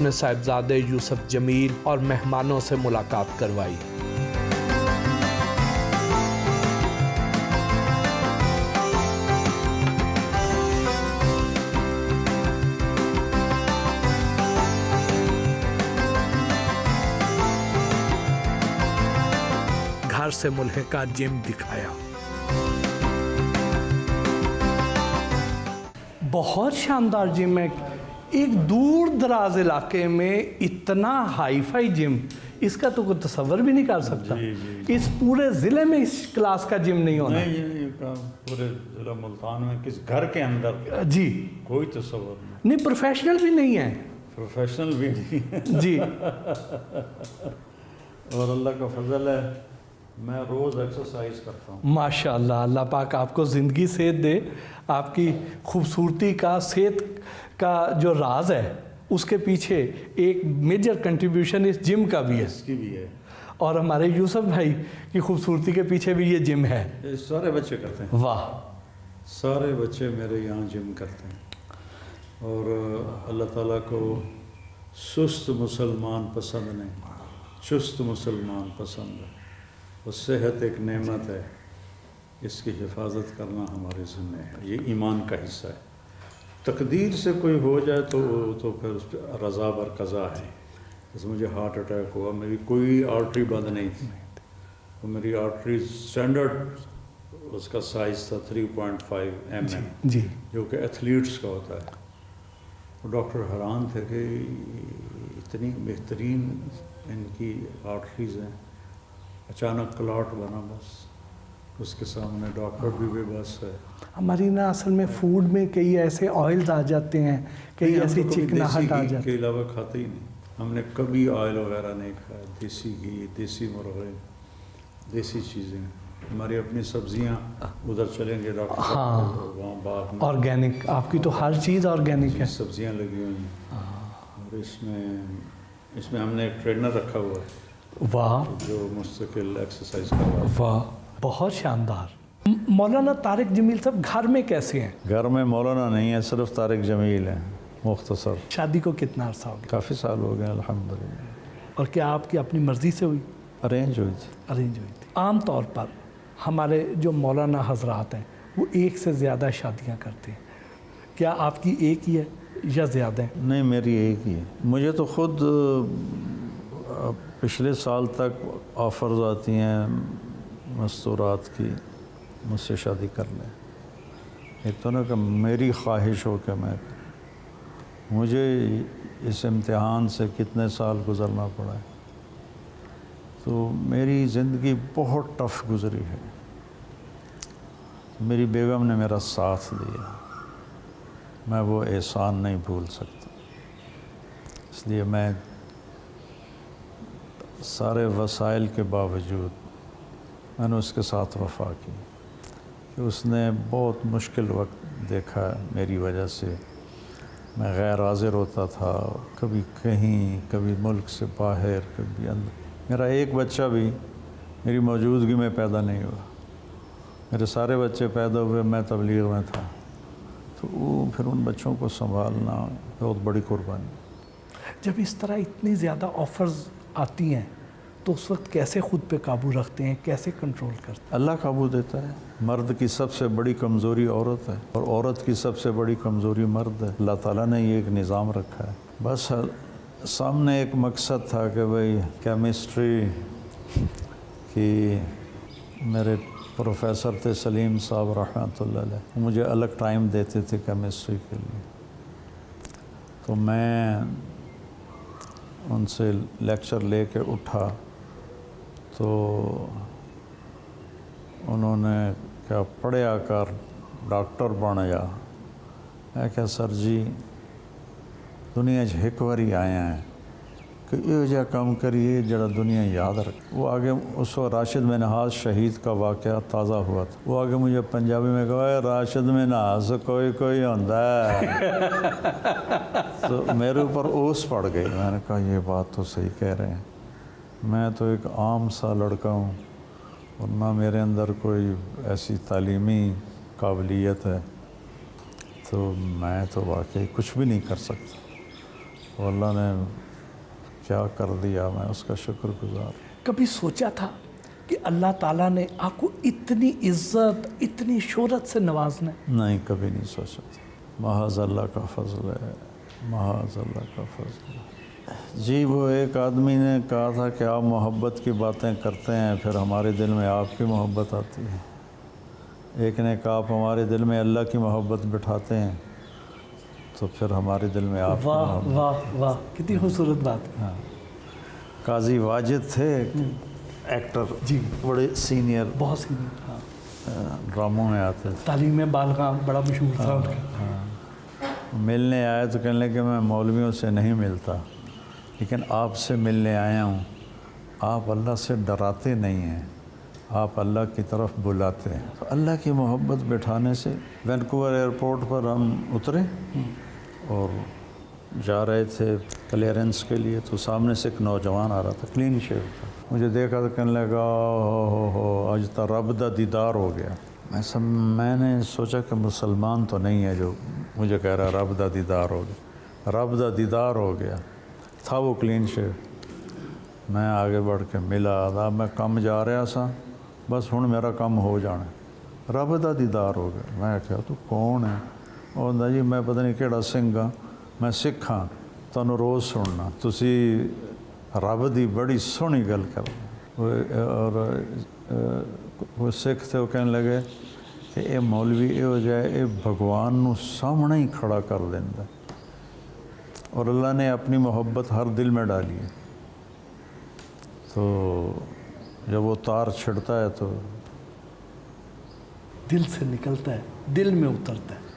اپنے صاحبزادے یوسف جمیل اور مہمانوں سے ملاقات کروائی۔ گھر سے ملحقہ جم دکھایا۔ بہت شاندار جم ہے، ایک دور دراز علاقے میں اتنا ہائی فائی جم، اس کا تو کوئی تصور بھی نہیں کر سکتا۔ اس پورے ضلع میں اس کلاس کا جم نہیں ہونا۔ پورے ضلع ملتان میں کس گھر کے اندر جی کوئی تصور نہیں، پروفیشنل بھی نہیں ہے، پروفیشنل بھی نہیں جی۔ اور اللہ کا فضل ہے میں روز ایکسرسائز کرتا ہوں۔ ماشاء اللہ، اللہ پاک آپ کو زندگی صحت دے۔ آپ کی خوبصورتی کا، صحت کا جو راز ہے اس کے پیچھے ایک میجر کنٹریبیوشن اس جم کا بھی ہے، اس کی بھی ہے، اور ہمارے یوسف بھائی کی خوبصورتی کے پیچھے بھی یہ جم ہے۔ یہ سارے بچے کرتے ہیں، واہ، سارے بچے میرے یہاں جم کرتے ہیں۔ اور اللہ تعالیٰ کو سست مسلمان پسند نہیں، چست مسلمان پسند ہے۔ اور صحت ایک نعمت ہے، اس کی حفاظت کرنا ہمارے ذمہ ہے، یہ ایمان کا حصہ ہے۔ تقدیر سے کوئی ہو جائے تو پھر اس پہ رضا بر قضا ہے۔ جیسے مجھے ہارٹ اٹیک ہوا، میری کوئی آرٹری بند نہیں تھی، تو میری آرٹری اسٹینڈرڈ اس کا سائز تھا 3.5 mm، جی، جو کہ ایتھلیٹس کا ہوتا ہے۔ وہ ڈاکٹر حیران تھے کہ اتنی بہترین ان کی آرٹریز ہیں، اچانک کلاٹ بنا، بس اس کے سامنے ڈاکٹر بھی بے بس ہے۔ ہماری نا اصل میں فوڈ میں کئی ایسے آئلز آ جاتے ہیں، کئی ایسی چکناہٹ آ جاتی کے علاوہ کھاتے ہی نہیں، ہم نے کبھی آئل وغیرہ نہیں کھایا، دیسی گھی، دیسی مرغے، دیسی چیزیں۔ ہماری اپنی سبزیاں، ادھر چلیں گے ڈاکٹر صاحب وہاں باغ میں آرگینک، آپ کی تو ہر چیز آرگینک ہے۔ سبزیاں لگی ہوئی ہیں، اور اس میں ہم نے ایک ٹرینر رکھا ہوا ہے واہ جو مستقل ایکسرسائز کروا۔ واہ، بہت شاندار۔ مولانا طارق جمیل صاحب گھر میں کیسے ہیں؟ گھر میں مولانا نہیں ہے، صرف طارق جمیل ہیں، مختصر۔ شادی کو کتنا عرصہ ہو گیا؟ کافی سال ہو گئے الحمدللہ۔ اور کیا آپ کی اپنی مرضی سے ہوئی؟ ارینج ہوئی تھی۔ ارینج ہوئی تھی۔ عام طور پر ہمارے جو مولانا حضرات ہیں وہ ایک سے زیادہ شادیاں کرتے ہیں، کیا آپ کی ایک ہی ہے یا زیادہ ہیں؟ نہیں، میری ایک ہی ہے۔ مجھے تو خود پچھلے سال تک آفرز آتی ہیں مستورات کی، مجھ سے شادی کر لیں۔ ایک تو نا کہ میری خواہش ہو کہ میں مجھے اس امتحان سے کتنے سال گزرنا پڑا ہے، تو میری زندگی بہت ٹف گزری ہے۔ میری بیگم نے میرا ساتھ دیا، میں وہ احسان نہیں بھول سکتا، اس لیے میں سارے وسائل کے باوجود میں نے اس کے ساتھ وفا کی، کہ اس نے بہت مشکل وقت دیکھا میری وجہ سے۔ میں غیر حاضر ہوتا تھا، کبھی کہیں، کبھی ملک سے باہر، کبھی اندر۔ میرا ایک بچہ بھی میری موجودگی میں پیدا نہیں ہوا، میرے سارے بچے پیدا ہوئے میں تبلیغ میں تھا، تو وہ پھر ان بچوں کو سنبھالنا بہت بڑی قربانی۔ جب اس طرح اتنی زیادہ آفرز آتی ہیں تو اس وقت کیسے خود پہ قابو رکھتے ہیں، کیسے کنٹرول کرتے ہیں؟ اللہ قابو دیتا ہے۔ مرد کی سب سے بڑی کمزوری عورت ہے، اور عورت کی سب سے بڑی کمزوری مرد ہے۔ اللہ تعالیٰ نے یہ ایک نظام رکھا ہے۔ بس سامنے ایک مقصد تھا کہ بھئی کیمسٹری کی، میرے پروفیسر تھے سلیم صاحب رحمۃ اللہ علیہ، مجھے الگ ٹائم دیتے تھے کیمسٹری کے لیے، تو میں ان سے لیکچر لے کے اٹھا تو انہوں نے کیا پڑھیا کر ڈاکٹر بن جا۔ میں کہا سر جی دنیا ایک واری آیا ہیں کہ یہ جا کام کریے جڑا دنیا یاد رکھ۔ وہ آگے اس وقت راشد منہاز شہید کا واقعہ تازہ ہوا تھا، وہ آگے مجھے پنجابی میں کہا اے راشد منہاز کوئی کوئی ہوتا ہے، تو میرے اوپر اوس پڑ گئی۔ میں نے کہا یہ بات تو صحیح کہہ رہے ہیں، میں تو ایک عام سا لڑکا ہوں، اور نہ میرے اندر کوئی ایسی تعلیمی قابلیت ہے، تو میں تو واقعی کچھ بھی نہیں کر سکتا۔ تو اللہ نے کیا کر دیا، میں اس کا شکر گزار۔ کبھی سوچا تھا کہ اللہ تعالیٰ نے آپ کو اتنی عزت، اتنی شہرت سے نوازنا ہے؟ نہیں، کبھی نہیں سوچا تھا، محض اللہ کا فضل ہے، محض اللہ کا فضل ہے۔ جی، وہ ایک آدمی نے کہا تھا کہ آپ محبت کی باتیں کرتے ہیں، پھر ہمارے دل میں آپ کی محبت آتی ہے۔ ایک نے کہا آپ ہمارے دل میں اللہ کی محبت بٹھاتے ہیں، تو پھر ہمارے دل میں آپ کی واہ محبت۔ واہ واہ، کتنی خوبصورت بات ہے۔ ہاں، قاضی واجد تھے ایکٹر، جی، بڑے سینئر، بہت سی، ہاں، ڈراموں میں آتے تھے۔ تعلیم بالغاں بڑا مشہور تھا ان کا۔ ملنے آئے تو کہنے لگے کہ میں مولویوں سے نہیں ملتا، لیکن آپ سے ملنے آیا ہوں۔ آپ اللہ سے ڈراتے نہیں ہیں، آپ اللہ کی طرف بلاتے ہیں۔ تو اللہ کی محبت بٹھانے سے وینکوور ایئرپورٹ پر ہم اترے اور جا رہے تھے کلیئرنس کے لیے، تو سامنے سے ایک نوجوان آ رہا تھا، کلین شیو تھا۔ مجھے دیکھا تو کہنے لگا ہو آج تو رب دا دیدار ہو گیا۔ میں نے سوچا کہ مسلمان تو نہیں ہے جو مجھے کہہ رہا رب دا دیدار ہو گیا، رب دا دیدار ہو گیا۔ تھا وہ کلین شیو۔ میں آگے بڑھ کے ملا، آداب میں کم جا رہا سا، بس ہن میرا کم ہو جانا، رب دا دیدار ہو گیا۔ میں کہا تو کون ہے؟ اور کہندا جی میں پتہ نہیں کہڑا سنگھ ہاں، میں سکھ ہاں، تانوں روز سننا، تسی رب دی بڑی سونی گل کرتے۔ اور وہ سکھ تھے، وہ کہنے لگے کہ اے مولوی یہ ہو جائے، اے بھگوان نو سامنے ہی کھڑا کر دیندا، اور اللہ نے اپنی محبت ہر دل میں ڈالی ہے، تو جب وہ تار چھڑتا ہے تو دل سے نکلتا ہے، دل میں اترتا ہے۔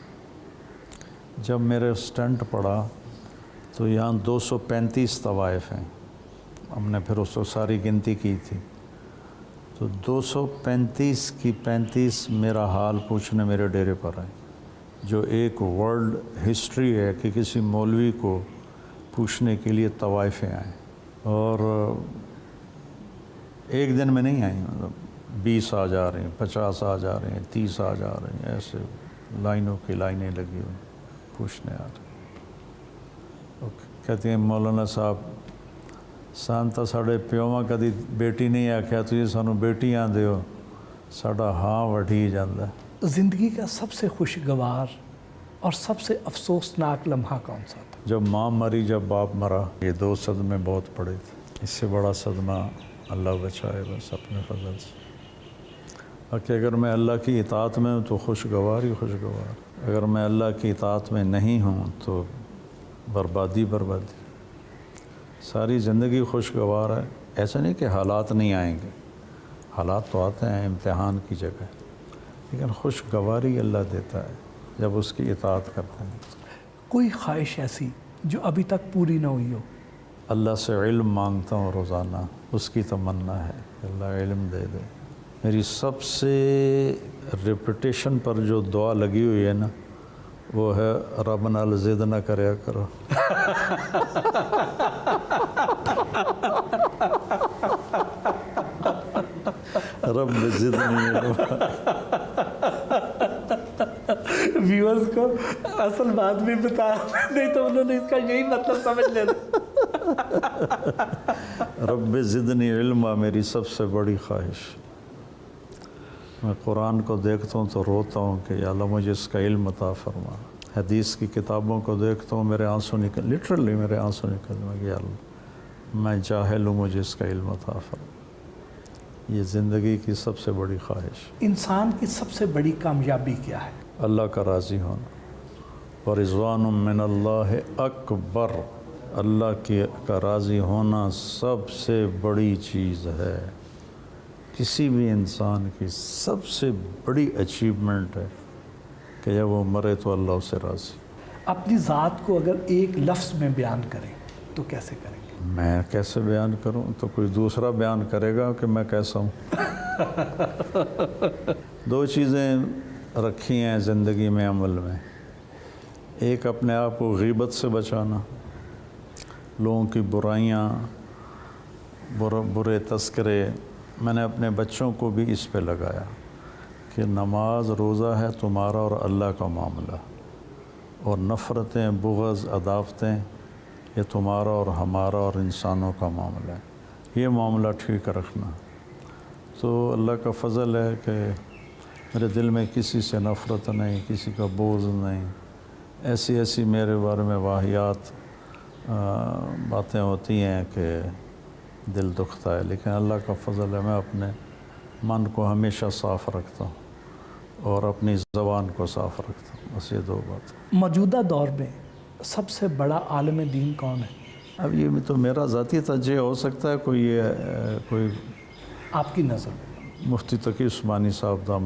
جب میرے اسٹنٹ پڑا تو یہاں 235 طوائف ہیں، ہم نے پھر اس کو ساری گنتی کی تھی، تو 235 کی 35 میرا حال پوچھنے میرے ڈیرے پر آئے، جو ایک ورلڈ ہسٹری ہے کہ کسی مولوی کو پوچھنے کے لیے طوائفیں آئیں، اور ایک دن میں نہیں آئیں، مطلب 20 آ جا رہے ہیں، 50 آ جا رہے ہیں، 30 آ جا رہے ہیں، ایسے لائنوں کی لائنیں لگی ہوئی پوچھنے آ رہے ہیں۔ کہتے ہیں مولانا صاحب سان تو ساڑے پیوواں کدی بیٹی نہیں آکھیا، تسی سانوں بیٹی آندے ہو، ساڈا ہاں وٹھی جاندا۔ زندگی کا سب سے خوشگوار اور سب سے افسوسناک لمحہ کون سا تھا؟ جب ماں مری، جب باپ مرا، یہ 2 صدمے بہت بڑے تھے۔ اس سے بڑا صدمہ اللہ بچائے بس اپنے فضل سے۔ باقی اگر میں اللہ کی اطاعت میں ہوں تو خوشگوار ہی خوشگوار، اگر میں اللہ کی اطاعت میں نہیں ہوں تو بربادی بربادی۔ ساری زندگی خوشگوار ہے، ایسا نہیں کہ حالات نہیں آئیں گے، حالات تو آتے ہیں امتحان کی جگہ، لیکن خوشگواری اللہ دیتا ہے جب اس کی اطاعت کرتے ہیں۔ کوئی خواہش ایسی جو ابھی تک پوری نہ ہوئی ہو؟ اللہ سے علم مانگتا ہوں روزانہ، اس کی تمنا ہے کہ اللہ علم دے دے۔ میری سب سے ریپیٹیشن پر جو دعا لگی ہوئی ہے نا، وہ ہے رب نال ضد نہ کریا کرو۔ رب ضد نہیں ہے۔ ویورز کو اصل بات بھی بتا، نہیں تو انہوں نے اس کا یہی مطلب سمجھ لینا۔ رب زدنی علما میری سب سے بڑی خواہش۔ میں قرآن کو دیکھتا ہوں تو روتا ہوں کہ یا اللہ مجھے اس کا علم عطا فرما۔ حدیث کی کتابوں کو دیکھتا ہوں میرے آنسو نکل، لٹرلی میرے آنسو نکل میں کہ یا اللہ میں جاہل ہوں، مجھے اس کا علم عطا فرما۔ یہ زندگی کی سب سے بڑی خواہش۔ انسان کی سب سے بڑی کامیابی کیا ہے؟ اللہ کا راضی ہونا، ورضوان من اللہ اکبر۔ اللہ کا راضی ہونا سب سے بڑی چیز ہے، کسی بھی انسان کی سب سے بڑی اچیومنٹ ہے کہ جب وہ مرے تو اللہ اسے راضی۔ اپنی ذات کو اگر ایک لفظ میں بیان کریں تو کیسے کریں گے؟ میں کیسے بیان کروں؟ تو کوئی دوسرا بیان کرے گا کہ میں کیسا ہوں۔ 2 چیزیں رکھی ہیں زندگی میں عمل میں، ایک اپنے آپ کو غیبت سے بچانا، لوگوں کی برائیاں، برے تذکرے۔ میں نے اپنے بچوں کو بھی اس پہ لگایا کہ نماز روزہ ہے تمہارا اور اللہ کا معاملہ، اور نفرتیں، بغض، عداوتیں یہ تمہارا اور ہمارا اور انسانوں کا معاملہ ہے، یہ معاملہ ٹھیک رکھنا۔ تو اللہ کا فضل ہے کہ میرے دل میں کسی سے نفرت نہیں، کسی کا بغض نہیں، ایسی میرے بارے میں واہیات باتیں ہوتی ہیں کہ دل دکھتا ہے، لیکن اللہ کا فضل ہے میں اپنے من کو ہمیشہ صاف رکھتا ہوں اور اپنی زبان کو صاف رکھتا ہوں، بس یہ دو بات۔ موجودہ دور میں سب سے بڑا عالم دین کون ہے؟ اب یہ تو میرا ذاتی تجزیہ ہو سکتا ہے، کوئی آپ کی نظر میں؟ مفتی تقی عثمانی صاحب دامت